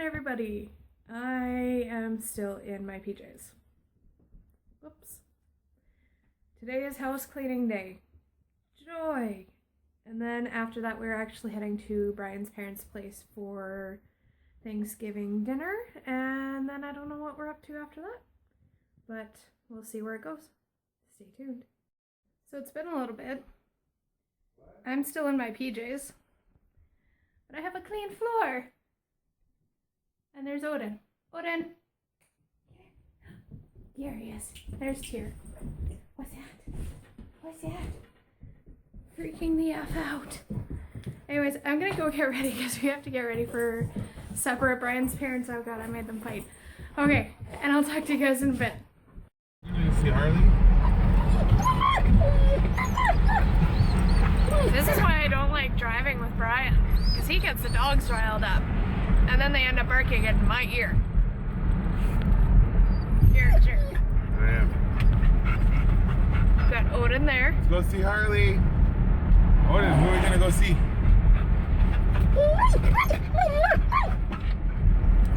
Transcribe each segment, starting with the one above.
everybody. I am still in my PJs. Whoops. Today is house cleaning day. Joy! And then after that, we're actually heading to Brian's parents' place for Thanksgiving dinner. And then I don't know what we're up to after that. But we'll see where it goes. Stay tuned. So it's been a little bit. I'm still in my PJs. But I have a clean floor. And there's Odin. Odin! Here he is. There's Tyr. What's that? What's that? Freaking the F out. Anyways, I'm gonna go get ready because we have to get ready for supper at Brian's parents. Oh god, I made them fight. Okay, and I'll talk to you guys in a bit. You need to see Harley? This is why I don't like driving with Brian, because he gets the dogs riled up. And then they end up barking in my ear. Here, sure. I am. Got Odin there. Let's go see Harley. Odin, who are we gonna go see?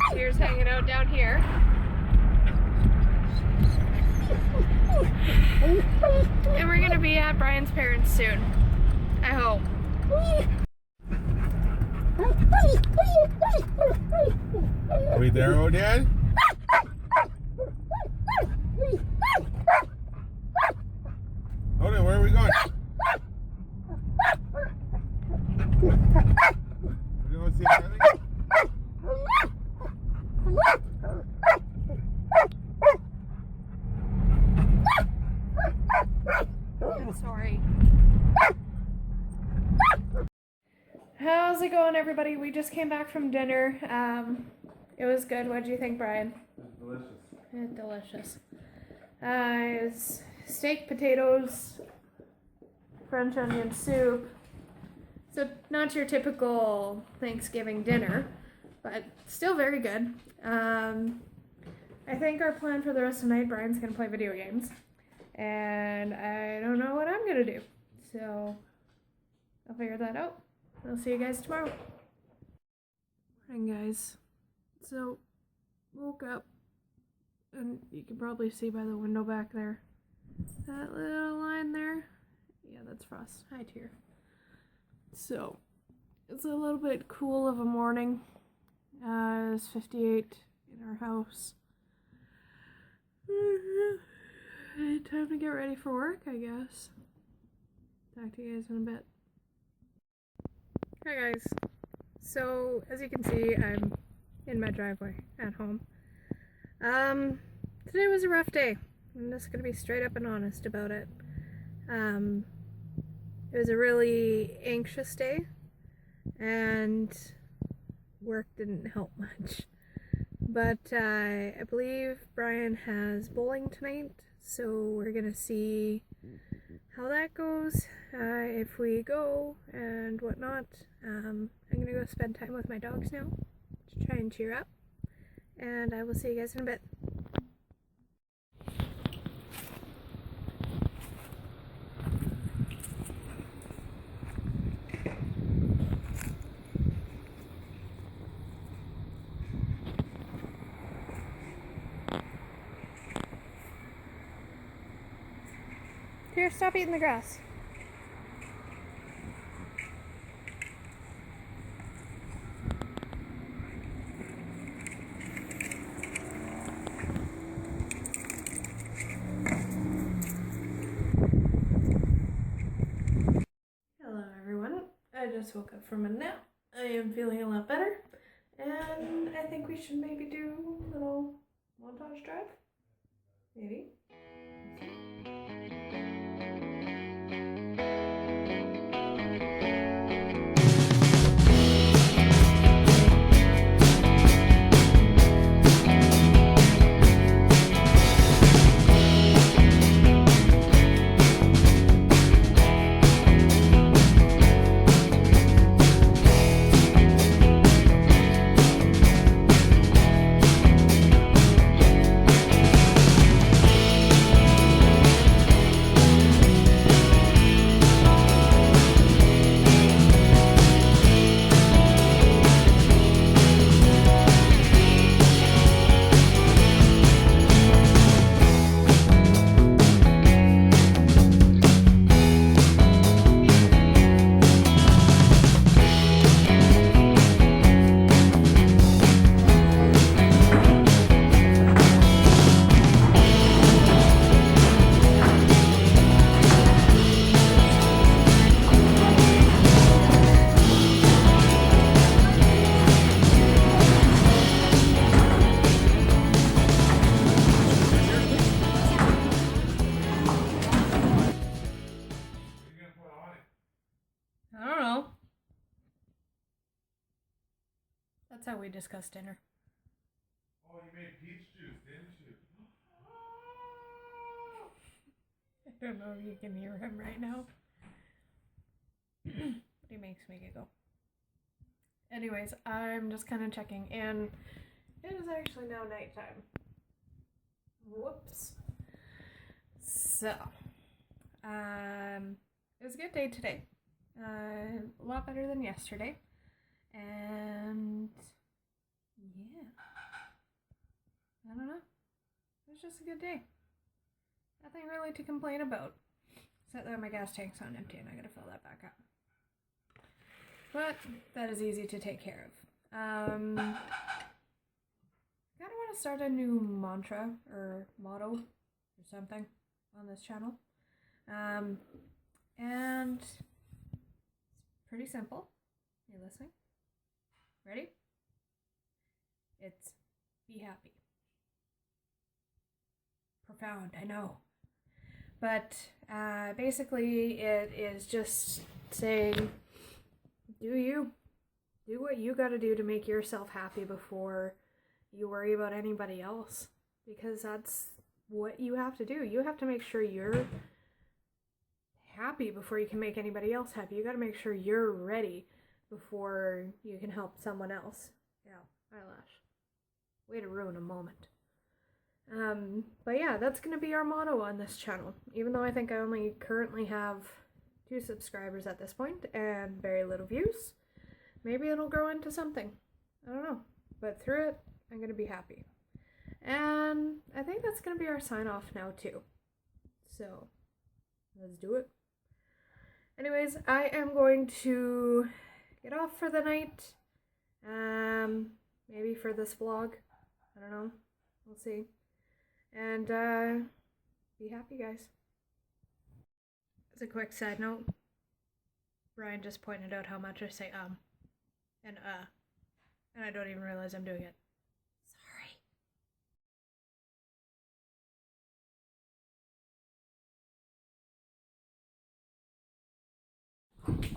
Tyr's hanging out down here. And we're gonna be at Brian's parents soon. I hope. Are we there, Odin? Odin, where are we going? We're gonna go see Harley? I'm sorry. How's it going, everybody? We just came back from dinner. It was good. What did you think, Brian? It's delicious. It's delicious. It was steak, potatoes, French onion soup. So not your typical Thanksgiving dinner, but still very good. I think our plan for the rest of the night, Brian's gonna play video games, and I don't know what I'm gonna do. So I'll figure that out. I'll see you guys tomorrow. Morning, guys. So, woke up, and you can probably see by the window back there, that little line there. Yeah, that's Frost. Hi, Tyr. So, it's a little bit cool of a morning. It's 58 in our house. Time to get ready for work, I guess. Talk to you guys in a bit. Hi guys, so as you can see, I'm in my driveway at home. Today was a rough day. I'm just gonna be straight up and honest about it. It was a really anxious day, and work didn't help much. But I believe Brian has bowling tonight, so we're gonna see how that goes, if we go and whatnot. I'm gonna go spend time with my dogs now to try and cheer up, and I will see you guys in a bit. Here, stop eating the grass. Hello everyone, I just woke up from a nap. I am feeling a lot better, and I think we should maybe do a little montage drive? Maybe? That's how we discuss dinner. Oh, you made peach juice, didn't you? I don't know if you can hear him right now. But he makes me giggle. Anyways, I'm just kind of checking, and it is actually now nighttime. Whoops. So, it was a good day today. A lot better than yesterday. And yeah, I don't know. It was just a good day. Nothing really to complain about. Except that my gas tank's on empty and I gotta fill that back up. But that is easy to take care of. Kind of want to start a new mantra or motto or something on this channel. And it's pretty simple. You listening? Ready? It's be happy. Profound, I know. But basically it is just saying, do you. Do what you gotta do to make yourself happy before you worry about anybody else. Because that's what you have to do. You have to make sure you're happy before you can make anybody else happy. You gotta make sure you're ready before you can help someone else. Yeah, eyelash. Way to ruin a moment. But yeah, that's gonna be our motto on this channel. Even though I think I only currently have 2 subscribers at this point and very little views. Maybe it'll grow into something. I don't know. But through it, I'm gonna be happy. And I think that's gonna be our sign off now too. So let's do it. Anyways, I am going to get off for the night. Maybe for this vlog. I don't know. We'll see. And be happy, guys. As a quick side note, Brian just pointed out how much I say and I don't even realize I'm doing it. Sorry.